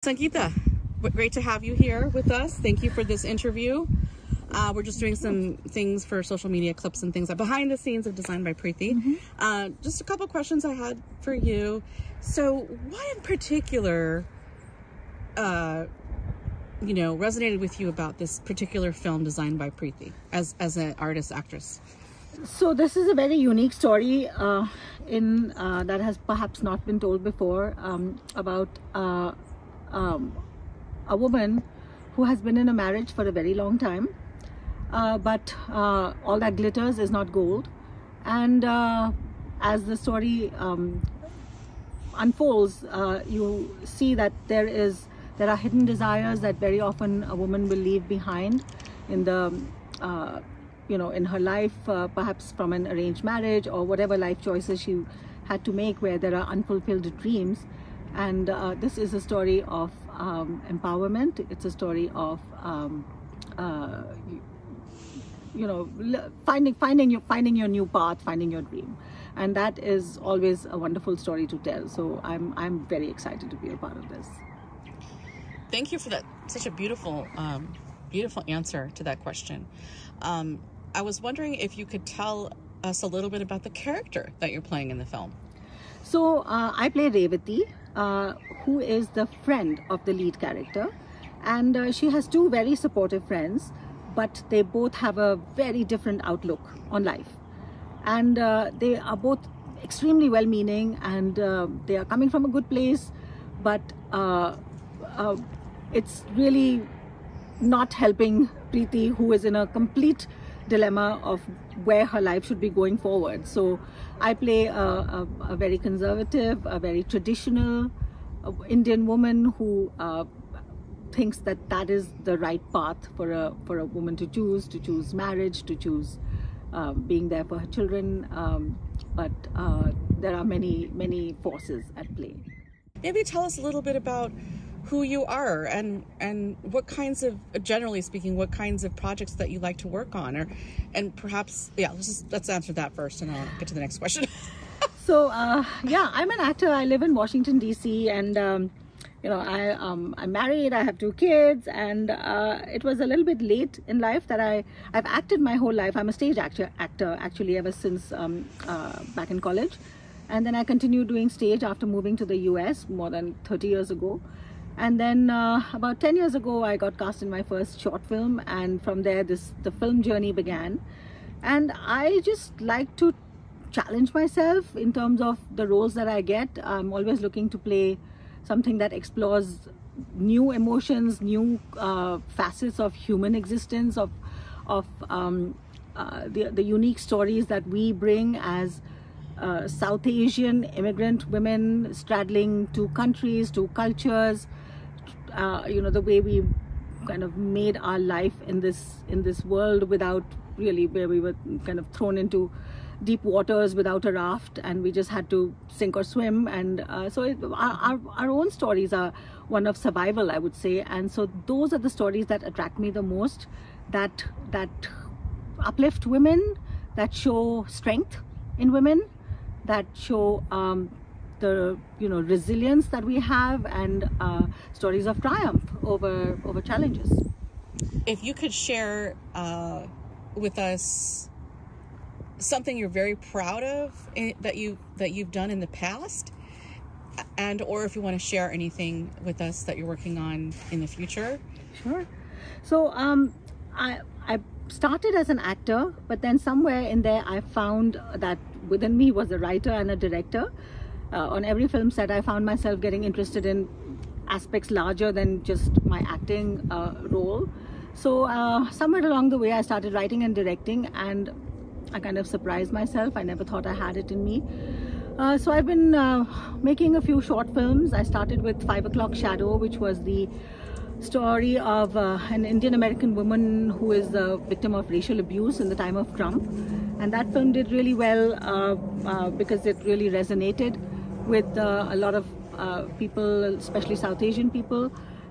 Sangeeta, great to have you here with us. Thank you for this interview. We're just doing some things for social media clips and things behind the scenes of Designed by Preeti. Just a couple questions I had for you. So what in particular, resonated with you about this particular film Designed by Preeti as an artist, actress? So this is a very unique story that has perhaps not been told before, about a woman who has been in a marriage for a very long time, but all that glitters is not gold. And as the story unfolds, you see that there are hidden desires that very often a woman will leave behind in the in her life, perhaps from an arranged marriage or whatever life choices she had to make, where there are unfulfilled dreams. And this is a story of empowerment. It's a story of finding your new path, finding your dream, and that is always a wonderful story to tell. So I'm very excited to be a part of this. Thank you for that. Such a beautiful beautiful answer to that question. I was wondering if you could tell us a little bit about the character that you're playing in the film. So I play Revati, who is the friend of the lead character, and she has two very supportive friends, but they both have a very different outlook on life, and they are both extremely well-meaning, and they are coming from a good place, but it's really not helping Preeti, who is in a complete dilemma of where her life should be going forward. So I play a very conservative, a very traditional Indian woman who thinks that is the right path for a woman to choose marriage, to choose being there for her children, but there are many forces at play. Maybe tell us a little bit about who you are and what kinds of, generally speaking, what kinds of projects that you like to work on, and perhaps, yeah, let's answer that first and I'll get to the next question. So yeah, I'm an actor. I live in Washington DC, and I'm married. I have two kids, and it was a little bit late in life that I've acted my whole life. I'm a stage actor actually ever since back in college, and then I continued doing stage after moving to the US more than 30 years ago. And then about 10 years ago, I got cast in my first short film, and from there the film journey began. And I just like to challenge myself in terms of the roles that I get. I'm always looking to play something that explores new emotions, new facets of human existence, of the unique stories that we bring as South Asian immigrant women straddling two countries, two cultures. The way we kind of made our life in this world without really, where we were kind of thrown into deep waters without a raft, and we just had to sink or swim. And our own stories are one of survival, I would say. And so those are the stories that attract me the most, that uplift women, that show strength in women, that show the resilience that we have, and stories of triumph over challenges. If you could share with us something you're very proud of that you've done in the past, or if you want to share anything with us that you're working on in the future. Sure. So I started as an actor, but then somewhere in there I found that within me was a writer and a director. On every film set, I found myself getting interested in aspects larger than just my acting role. So somewhere along the way, I started writing and directing, and I kind of surprised myself. I never thought I had it in me. So I've been making a few short films. I started with 5 O'Clock Shadow, which was the story of an Indian American woman who is the victim of racial abuse in the time of Trump. And that film did really well because it really resonated with a lot of people, especially South Asian people,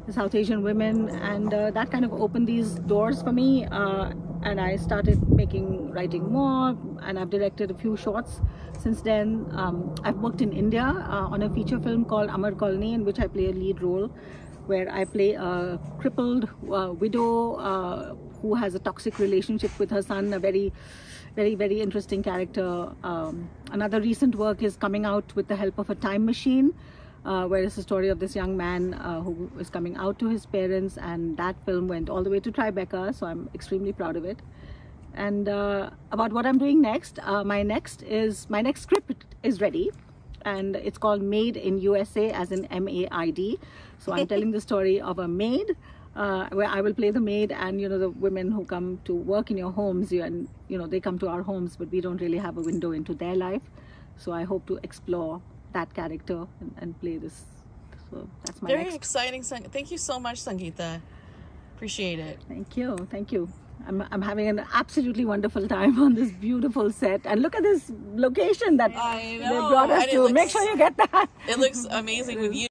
South Asian women, and that kind of opened these doors for me, and I started writing more, and I've directed a few shorts since then. I've worked in India on a feature film called Amar Colony, in which I play a lead role where I play a crippled widow who has a toxic relationship with her son, a very interesting character. Another recent work is coming out with the help of a time machine, where it's a story of this young man who is coming out to his parents, and that film went all the way to Tribeca, so I'm extremely proud of it. And about what I'm doing next, my next script is ready, and it's called Made in USA, as in MAID. So I'm telling the story of a maid, where I will play the maid, and the women who come to work in your homes, and they come to our homes, but we don't really have a window into their life. So I hope to explore that character and play this. So that's my very exciting. Thank you so much, Sangeeta. Appreciate it. Thank you. I'm having an absolutely wonderful time on this beautiful set, and look at this location that they brought us to. Make sure you get that. It looks amazing with you.